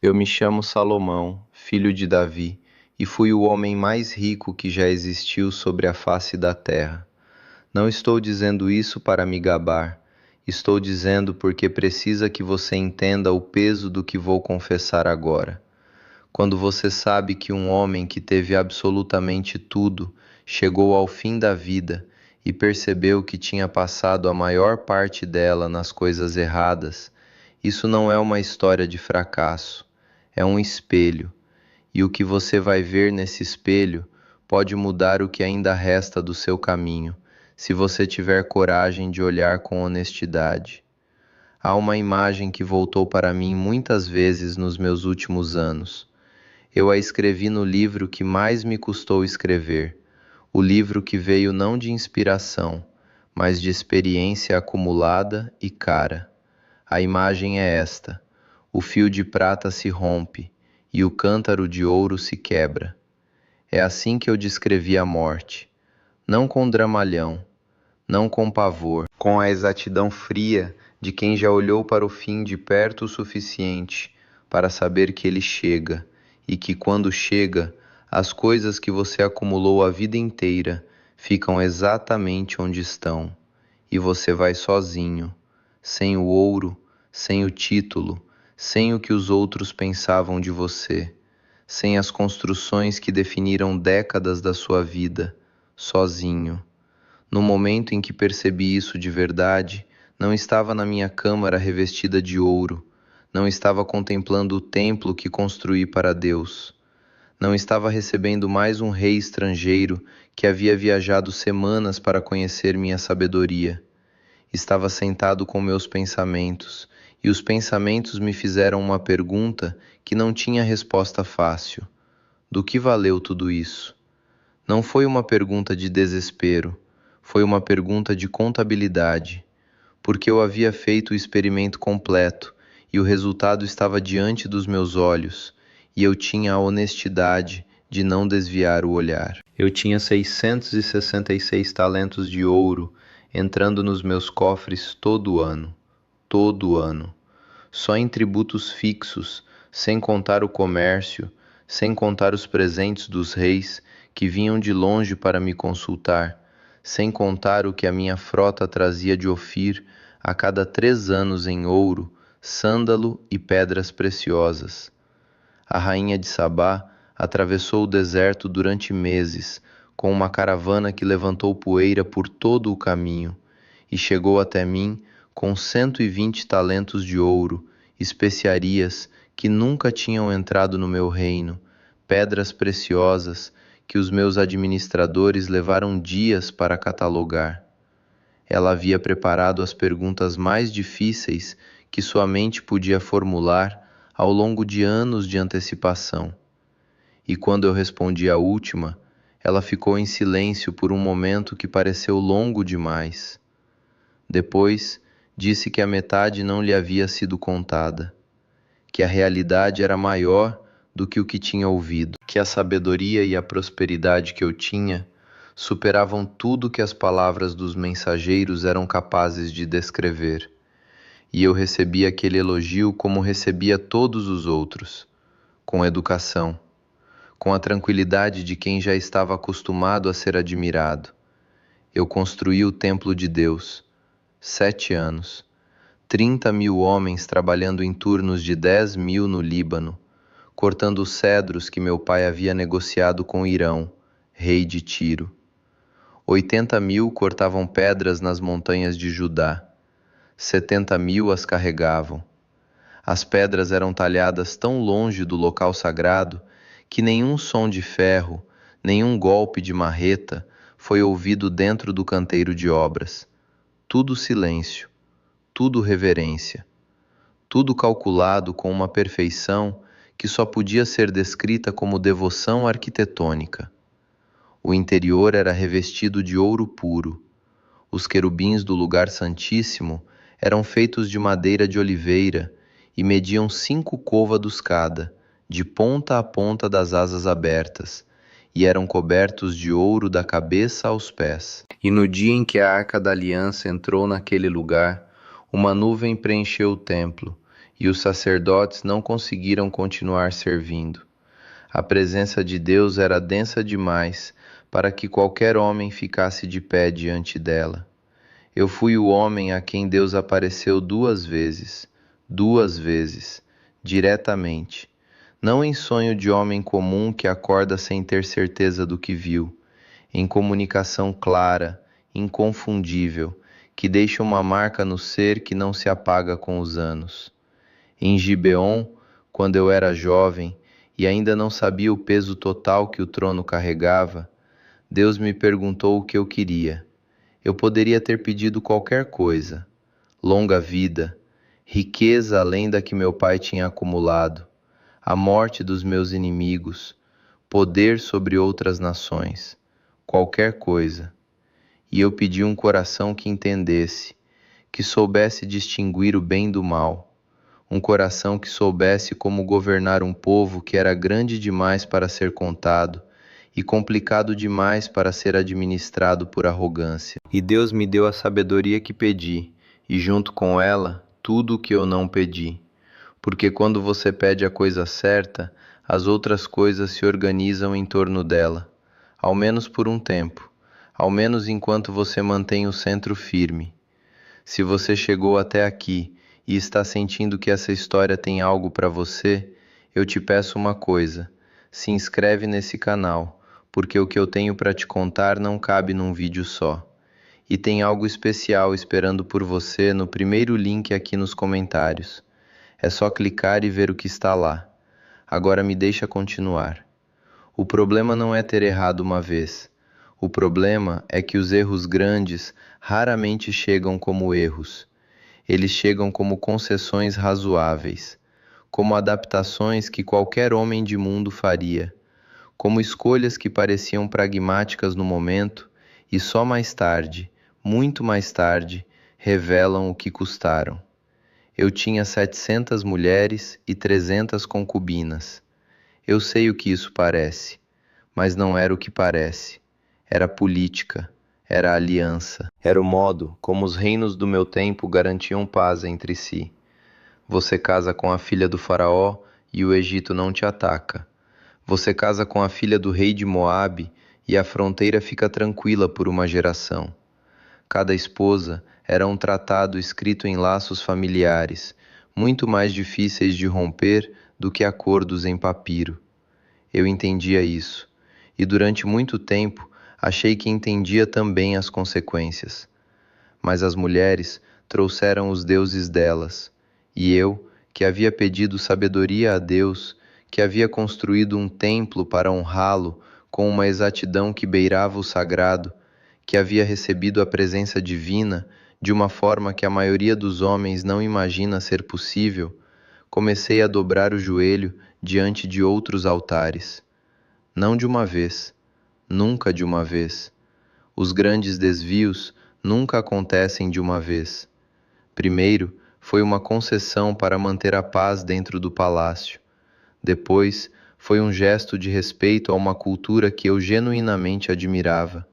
Eu me chamo Salomão, filho de Davi, e fui o homem mais rico que já existiu sobre a face da terra. Não estou dizendo isso para me gabar, estou dizendo porque precisa que você entenda o peso do que vou confessar agora. Quando você sabe que um homem que teve absolutamente tudo chegou ao fim da vida e percebeu que tinha passado a maior parte dela nas coisas erradas, isso não é uma história de fracasso, é um espelho, e o que você vai ver nesse espelho pode mudar o que ainda resta do seu caminho, se você tiver coragem de olhar com honestidade. Há uma imagem que voltou para mim muitas vezes nos meus últimos anos. Eu a escrevi no livro que mais me custou escrever, o livro que veio não de inspiração, mas de experiência acumulada e cara. A imagem é esta: o fio de prata se rompe e o cântaro de ouro se quebra. É assim que eu descrevi a morte, não com dramalhão, não com pavor, com a exatidão fria de quem já olhou para o fim de perto o suficiente para saber que ele chega e que quando chega, as coisas que você acumulou a vida inteira ficam exatamente onde estão, e você vai sozinho, sem o ouro, sem o título, sem o que os outros pensavam de você, sem as construções que definiram décadas da sua vida, sozinho. No momento em que percebi isso de verdade, não estava na minha câmara revestida de ouro, não estava contemplando o templo que construí para Deus, não estava recebendo mais um rei estrangeiro que havia viajado semanas para conhecer minha sabedoria. Estava sentado com meus pensamentos, e os pensamentos me fizeram uma pergunta que não tinha resposta fácil. Do que valeu tudo isso? Não foi uma pergunta de desespero, foi uma pergunta de contabilidade, porque eu havia feito o experimento completo e o resultado estava diante dos meus olhos, e eu tinha a honestidade de não desviar o olhar. Eu tinha 666 talentos de ouro entrando nos meus cofres todo ano, só em tributos fixos, sem contar o comércio, sem contar os presentes dos reis que vinham de longe para me consultar, sem contar o que a minha frota trazia de Ofir a cada 3 anos em ouro, sândalo e pedras preciosas. A rainha de Sabá atravessou o deserto durante meses, com uma caravana que levantou poeira por todo o caminho, e chegou até mim com 120 talentos de ouro, especiarias que nunca tinham entrado no meu reino, pedras preciosas que os meus administradores levaram dias para catalogar. Ela havia preparado as perguntas mais difíceis que sua mente podia formular ao longo de anos de antecipação. E quando eu respondi a última, ela ficou em silêncio por um momento que pareceu longo demais. Depois, disse que a metade não lhe havia sido contada, que a realidade era maior do que o que tinha ouvido, que a sabedoria e a prosperidade que eu tinha superavam tudo que as palavras dos mensageiros eram capazes de descrever. E eu recebi aquele elogio como recebia todos os outros, com educação, com a tranquilidade de quem já estava acostumado a ser admirado. Eu construí o templo de Deus, 7 anos, 30.000 homens trabalhando em turnos de 10.000 no Líbano, cortando os cedros que meu pai havia negociado com Irão, rei de Tiro. 80.000 cortavam pedras nas montanhas de Judá, 70.000 as carregavam. As pedras eram talhadas tão longe do local sagrado que nenhum som de ferro, nenhum golpe de marreta foi ouvido dentro do canteiro de obras. Tudo silêncio, tudo reverência, tudo calculado com uma perfeição que só podia ser descrita como devoção arquitetônica. O interior era revestido de ouro puro. Os querubins do lugar santíssimo eram feitos de madeira de oliveira e mediam 5 côvados cada, de ponta a ponta das asas abertas, e eram cobertos de ouro da cabeça aos pés. E no dia em que a Arca da Aliança entrou naquele lugar, uma nuvem preencheu o templo, e os sacerdotes não conseguiram continuar servindo. A presença de Deus era densa demais para que qualquer homem ficasse de pé diante dela. Eu fui o homem a quem Deus apareceu duas vezes, diretamente, não em sonho de homem comum que acorda sem ter certeza do que viu, em comunicação clara, inconfundível, que deixa uma marca no ser que não se apaga com os anos. Em Gibeon, quando eu era jovem e ainda não sabia o peso total que o trono carregava, Deus me perguntou o que eu queria. Eu poderia ter pedido qualquer coisa: longa vida, riqueza além da que meu pai tinha acumulado, a morte dos meus inimigos, poder sobre outras nações, qualquer coisa. E eu pedi um coração que entendesse, que soubesse distinguir o bem do mal, um coração que soubesse como governar um povo que era grande demais para ser contado e complicado demais para ser administrado por arrogância. E Deus me deu a sabedoria que pedi, e junto com ela, tudo o que eu não pedi. Porque quando você pede a coisa certa, as outras coisas se organizam em torno dela, ao menos por um tempo, ao menos enquanto você mantém o centro firme. Se você chegou até aqui e está sentindo que essa história tem algo para você, eu te peço uma coisa: se inscreve nesse canal, porque o que eu tenho para te contar não cabe num vídeo só. E tem algo especial esperando por você no primeiro link aqui nos comentários. É só clicar e ver o que está lá. Agora me deixa continuar. O problema não é ter errado uma vez. O problema é que os erros grandes raramente chegam como erros. Eles chegam como concessões razoáveis, como adaptações que qualquer homem de mundo faria, como escolhas que pareciam pragmáticas no momento e só mais tarde, muito mais tarde, revelam o que custaram. Eu tinha 700 mulheres e 300 concubinas. Eu sei o que isso parece, mas não era o que parece. Era política, era aliança, era o modo como os reinos do meu tempo garantiam paz entre si. Você casa com a filha do faraó e o Egito não te ataca. Você casa com a filha do rei de Moabe e a fronteira fica tranquila por uma geração. Cada esposa era um tratado escrito em laços familiares, muito mais difíceis de romper do que acordos em papiro. Eu entendia isso, e durante muito tempo achei que entendia também as consequências. Mas as mulheres trouxeram os deuses delas, e eu, que havia pedido sabedoria a Deus, que havia construído um templo para honrá-lo com uma exatidão que beirava o sagrado, que havia recebido a presença divina de uma forma que a maioria dos homens não imagina ser possível, comecei a dobrar o joelho diante de outros altares. Não de uma vez, nunca de uma vez. Os grandes desvios nunca acontecem de uma vez. Primeiro, foi uma concessão para manter a paz dentro do palácio. Depois, foi um gesto de respeito a uma cultura que eu genuinamente admirava.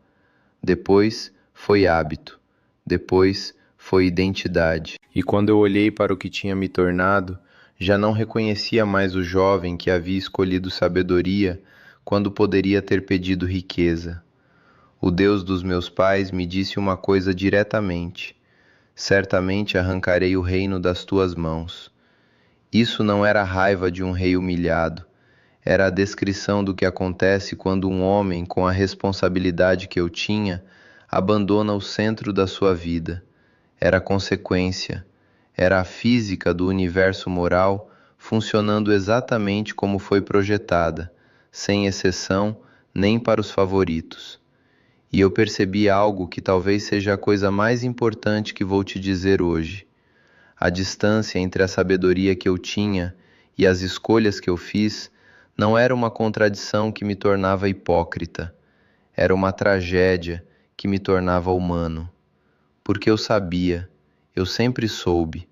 Depois, foi hábito. Depois, foi identidade. E quando eu olhei para o que tinha me tornado, já não reconhecia mais o jovem que havia escolhido sabedoria quando poderia ter pedido riqueza. O Deus dos meus pais me disse uma coisa diretamente: certamente arrancarei o reino das tuas mãos. Isso não era a raiva de um rei humilhado, era a descrição do que acontece quando um homem, com a responsabilidade que eu tinha, abandona o centro da sua vida. Era a consequência, era a física do universo moral funcionando exatamente como foi projetada, sem exceção nem para os favoritos. E eu percebi algo que talvez seja a coisa mais importante que vou te dizer hoje. A distância entre a sabedoria que eu tinha e as escolhas que eu fiz não era uma contradição que me tornava hipócrita, era uma tragédia que me tornava humano. Porque eu sabia, eu sempre soube.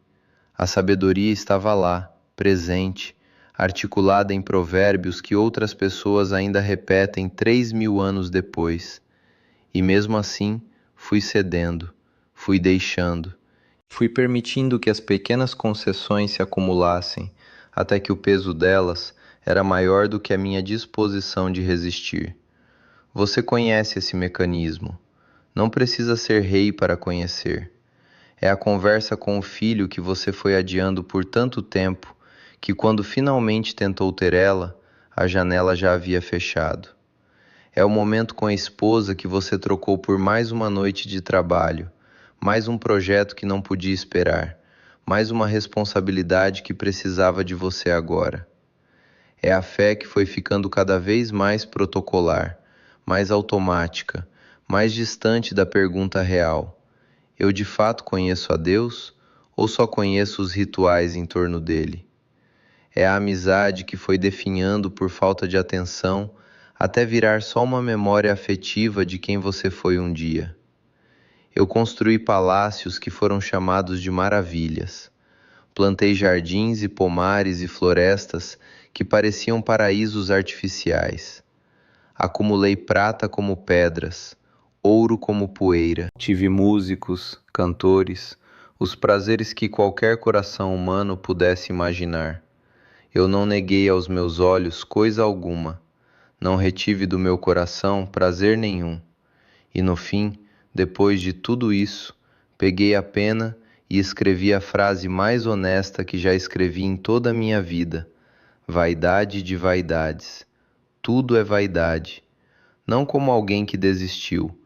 A sabedoria estava lá, presente, articulada em provérbios que outras pessoas ainda repetem 3.000 anos depois. E mesmo assim, fui cedendo, fui deixando, Fui permitindo que as pequenas concessões se acumulassem, até que o peso delas era maior do que a minha disposição de resistir. Você conhece esse mecanismo. Não precisa ser rei para conhecer. É a conversa com o filho que você foi adiando por tanto tempo que, quando finalmente tentou ter ela, a janela já havia fechado. É o momento com a esposa que você trocou por mais uma noite de trabalho, mais um projeto que não podia esperar, mais uma responsabilidade que precisava de você agora. É a fé que foi ficando cada vez mais protocolar, mais automática, mais distante da pergunta real: eu de fato conheço a Deus ou só conheço os rituais em torno dele? É a amizade que foi definhando por falta de atenção até virar só uma memória afetiva de quem você foi um dia. Eu construí palácios que foram chamados de maravilhas. Plantei jardins e pomares e florestas que pareciam paraísos artificiais. Acumulei prata como pedras, ouro como poeira. Tive músicos, cantores, os prazeres que qualquer coração humano pudesse imaginar. Eu não neguei aos meus olhos coisa alguma, não retive do meu coração prazer nenhum. E no fim, depois de tudo isso, peguei a pena e escrevi a frase mais honesta que já escrevi em toda a minha vida: vaidade de vaidades. Tudo é vaidade. Não como alguém que desistiu,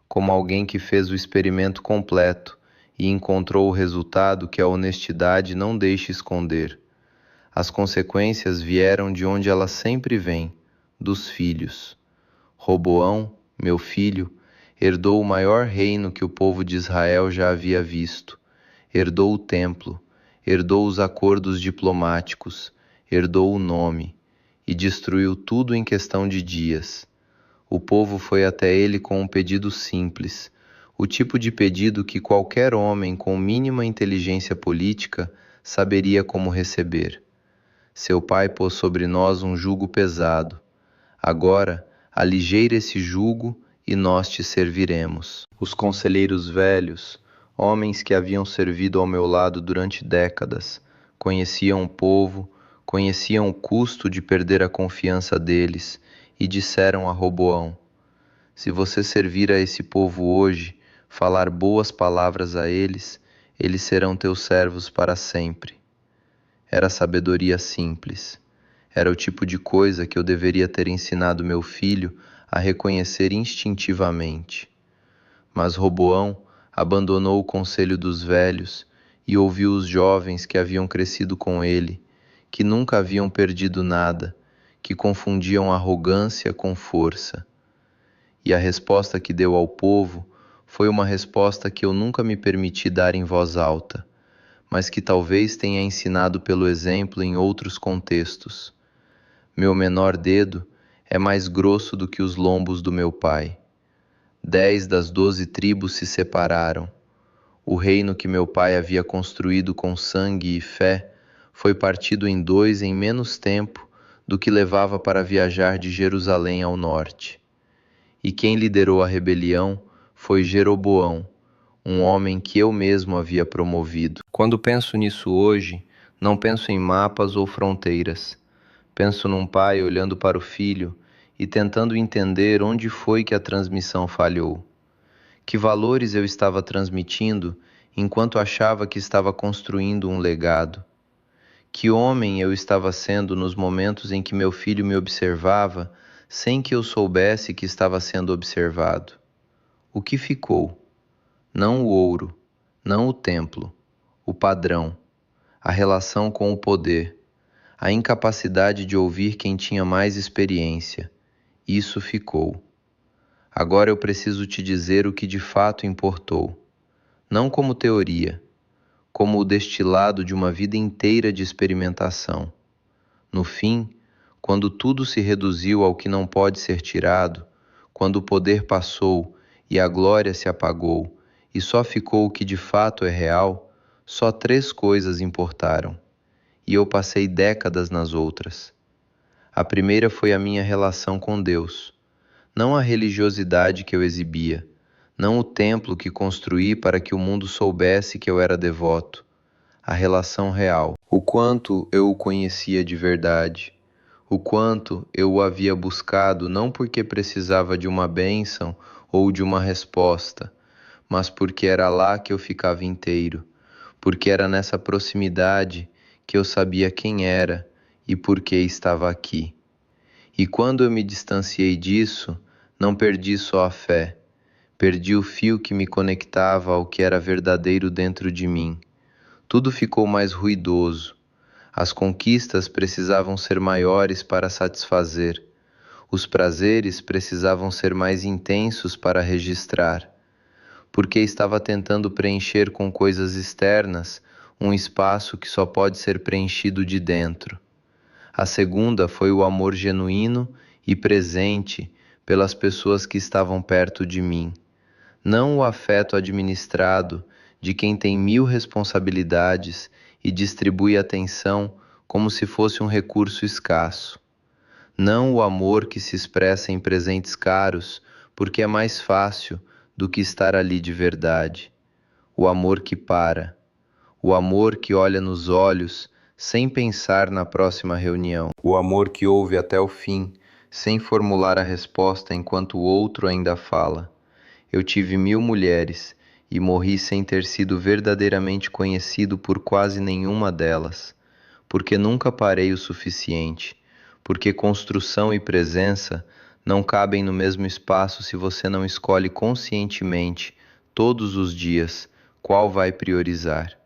como alguém que fez o experimento completo e encontrou o resultado que a honestidade não deixa esconder. As consequências vieram de onde elas sempre vêm, dos filhos. Roboão, meu filho, herdou o maior reino que o povo de Israel já havia visto. Herdou o templo, herdou os acordos diplomáticos, herdou o nome, e destruiu tudo em questão de dias. O povo foi até ele com um pedido simples, o tipo de pedido que qualquer homem com mínima inteligência política saberia como receber. Seu pai pôs sobre nós um jugo pesado. Agora, aligeira esse jugo e nós te serviremos. Os conselheiros velhos, homens que haviam servido ao meu lado durante décadas, conheciam o povo, conheciam o custo de perder a confiança deles e disseram a Roboão: se você servir a esse povo hoje, falar boas palavras a eles, eles serão teus servos para sempre. Era sabedoria simples. Era o tipo de coisa que eu deveria ter ensinado meu filho a reconhecer instintivamente. Mas Roboão abandonou o conselho dos velhos e ouviu os jovens que haviam crescido com ele, que nunca haviam perdido nada, que confundiam arrogância com força. E a resposta que deu ao povo foi uma resposta que eu nunca me permiti dar em voz alta, mas que talvez tenha ensinado pelo exemplo em outros contextos. Meu menor dedo é mais grosso do que os lombos do meu pai. 10 das 12 tribos se separaram. O reino que meu pai havia construído com sangue e fé foi partido em dois em menos tempo do que levava para viajar de Jerusalém ao norte. E quem liderou a rebelião foi Jeroboão, um homem que eu mesmo havia promovido. Quando penso nisso hoje, não penso em mapas ou fronteiras. Penso num pai olhando para o filho e tentando entender onde foi que a transmissão falhou. Que valores eu estava transmitindo enquanto achava que estava construindo um legado? Que homem eu estava sendo nos momentos em que meu filho me observava sem que eu soubesse que estava sendo observado? O que ficou? Não o ouro, não o templo, o padrão, a relação com o poder, a incapacidade de ouvir quem tinha mais experiência. Isso ficou. Agora eu preciso te dizer o que de fato importou, não como teoria, como o destilado de uma vida inteira de experimentação. No fim, quando tudo se reduziu ao que não pode ser tirado, quando o poder passou e a glória se apagou, e só ficou o que de fato é real, só 3 coisas importaram, e eu passei décadas nas outras. A primeira foi a minha relação com Deus, não a religiosidade que eu exibia, não o templo que construí para que o mundo soubesse que eu era devoto, a relação real, o quanto eu o conhecia de verdade, o quanto eu o havia buscado não porque precisava de uma bênção ou de uma resposta, mas porque era lá que eu ficava inteiro, porque era nessa proximidade que eu sabia quem era e por que estava aqui. E quando eu me distanciei disso, não perdi só a fé, perdi o fio que me conectava ao que era verdadeiro dentro de mim. Tudo ficou mais ruidoso. As conquistas precisavam ser maiores para satisfazer. Os prazeres precisavam ser mais intensos para registrar. Porque estava tentando preencher com coisas externas um espaço que só pode ser preenchido de dentro. A segunda foi o amor genuíno e presente pelas pessoas que estavam perto de mim. Não o afeto administrado de quem tem 1000 responsabilidades e distribui atenção como se fosse um recurso escasso. Não o amor que se expressa em presentes caros, porque é mais fácil do que estar ali de verdade. O amor que para. O amor que olha nos olhos sem pensar na próxima reunião. O amor que ouve até o fim, sem formular a resposta enquanto o outro ainda fala. Eu tive 1000 mulheres e morri sem ter sido verdadeiramente conhecido por quase nenhuma delas, porque nunca parei o suficiente, porque construção e presença não cabem no mesmo espaço se você não escolhe conscientemente, todos os dias, qual vai priorizar.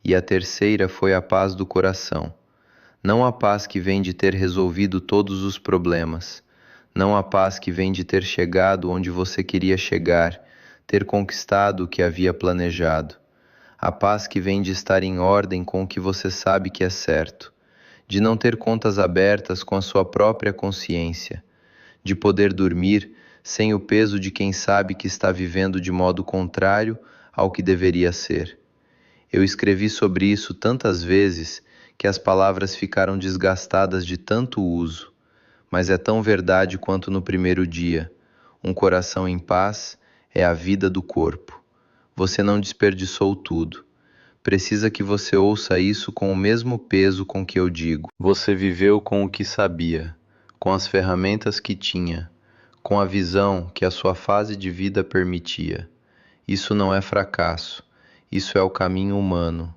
E a terceira foi a paz do coração. Não a paz que vem de ter resolvido todos os problemas, não a paz que vem de ter chegado onde você queria chegar, ter conquistado o que havia planejado. A paz que vem de estar em ordem com o que você sabe que é certo, de não ter contas abertas com a sua própria consciência, de poder dormir sem o peso de quem sabe que está vivendo de modo contrário ao que deveria ser. Eu escrevi sobre isso tantas vezes que as palavras ficaram desgastadas de tanto uso, mas é tão verdade quanto no primeiro dia. Um coração em paz é a vida do corpo. Você não desperdiçou tudo. Precisa que você ouça isso com o mesmo peso com que eu digo. Você viveu com o que sabia, com as ferramentas que tinha, com a visão que a sua fase de vida permitia. Isso não é fracasso. Isso é o caminho humano.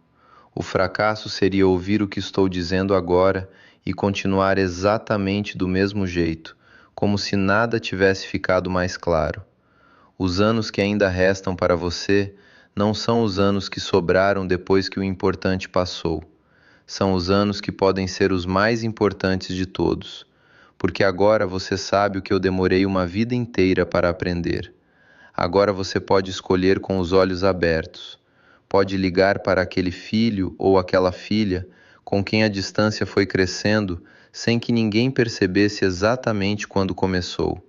O fracasso seria ouvir o que estou dizendo agora e continuar exatamente do mesmo jeito, como se nada tivesse ficado mais claro. Os anos que ainda restam para você não são os anos que sobraram depois que o importante passou. São os anos que podem ser os mais importantes de todos, porque agora você sabe o que eu demorei uma vida inteira para aprender. Agora você pode escolher com os olhos abertos. Pode ligar para aquele filho ou aquela filha com quem a distância foi crescendo sem que ninguém percebesse exatamente quando começou.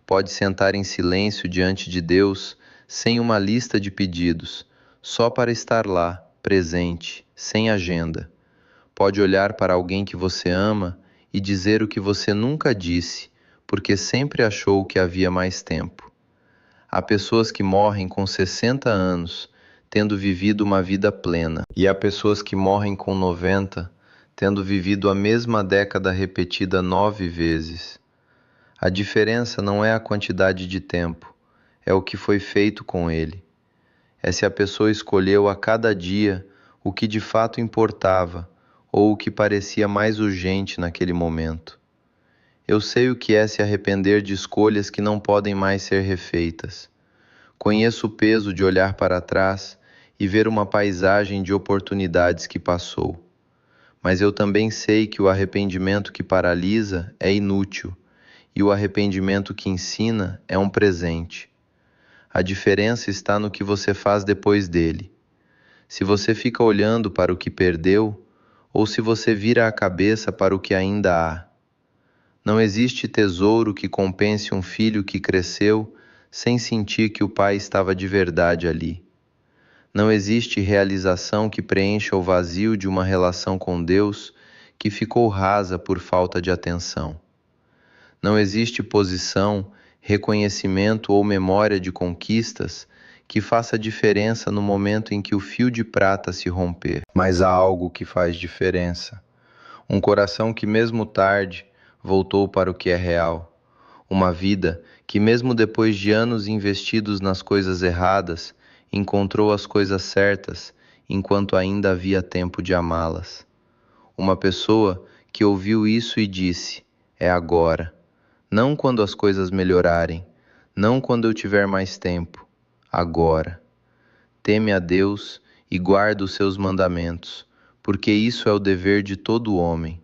Pode sentar em silêncio diante de Deus sem uma lista de pedidos, só para estar lá, presente, sem agenda. Pode olhar para alguém que você ama e dizer o que você nunca disse, porque sempre achou que havia mais tempo. Há pessoas que morrem com 60 anos, tendo vivido uma vida plena, e há pessoas que morrem com 90, tendo vivido a mesma década repetida 9 vezes. A diferença não é a quantidade de tempo, é o que foi feito com ele. É se a pessoa escolheu a cada dia o que de fato importava ou o que parecia mais urgente naquele momento. Eu sei o que é se arrepender de escolhas que não podem mais ser refeitas. Conheço o peso de olhar para trás e ver uma paisagem de oportunidades que passou. Mas eu também sei que o arrependimento que paralisa é inútil e o arrependimento que ensina é um presente. A diferença está no que você faz depois dele. Se você fica olhando para o que perdeu ou se você vira a cabeça para o que ainda há. Não existe tesouro que compense um filho que cresceu sem sentir que o pai estava de verdade ali. Não existe realização que preencha o vazio de uma relação com Deus que ficou rasa por falta de atenção. Não existe posição reconhecimento ou memória de conquistas que faça diferença no momento em que o fio de prata se romper. Mas há algo que faz diferença. Um coração que, mesmo tarde, voltou para o que é real. Uma vida que, mesmo depois de anos investidos nas coisas erradas, encontrou as coisas certas enquanto ainda havia tempo de amá-las. Uma pessoa que ouviu isso e disse: é agora. Não quando as coisas melhorarem, não quando eu tiver mais tempo, agora. Teme a Deus e guarda os seus mandamentos, porque isso é o dever de todo homem,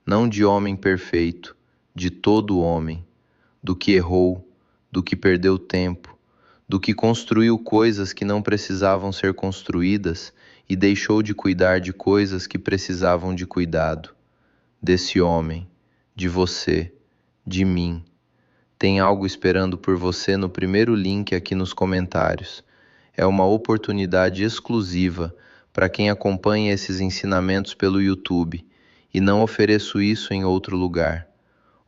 não de homem perfeito, de todo homem, do que errou, do que perdeu tempo, do que construiu coisas que não precisavam ser construídas e deixou de cuidar de coisas que precisavam de cuidado. Desse homem, de você, de mim. Tem algo esperando por você no primeiro link aqui nos comentários. É uma oportunidade exclusiva para quem acompanha esses ensinamentos pelo YouTube e não ofereço isso em outro lugar.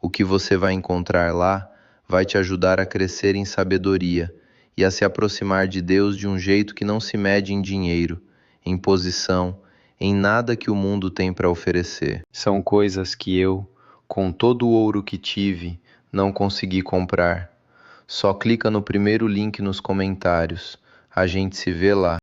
O que você vai encontrar lá vai te ajudar a crescer em sabedoria e a se aproximar de Deus de um jeito que não se mede em dinheiro, em posição, em nada que o mundo tem para oferecer. São coisas que eu, com todo o ouro que tive, não consegui comprar. Só clica no primeiro link nos comentários. A gente se vê lá.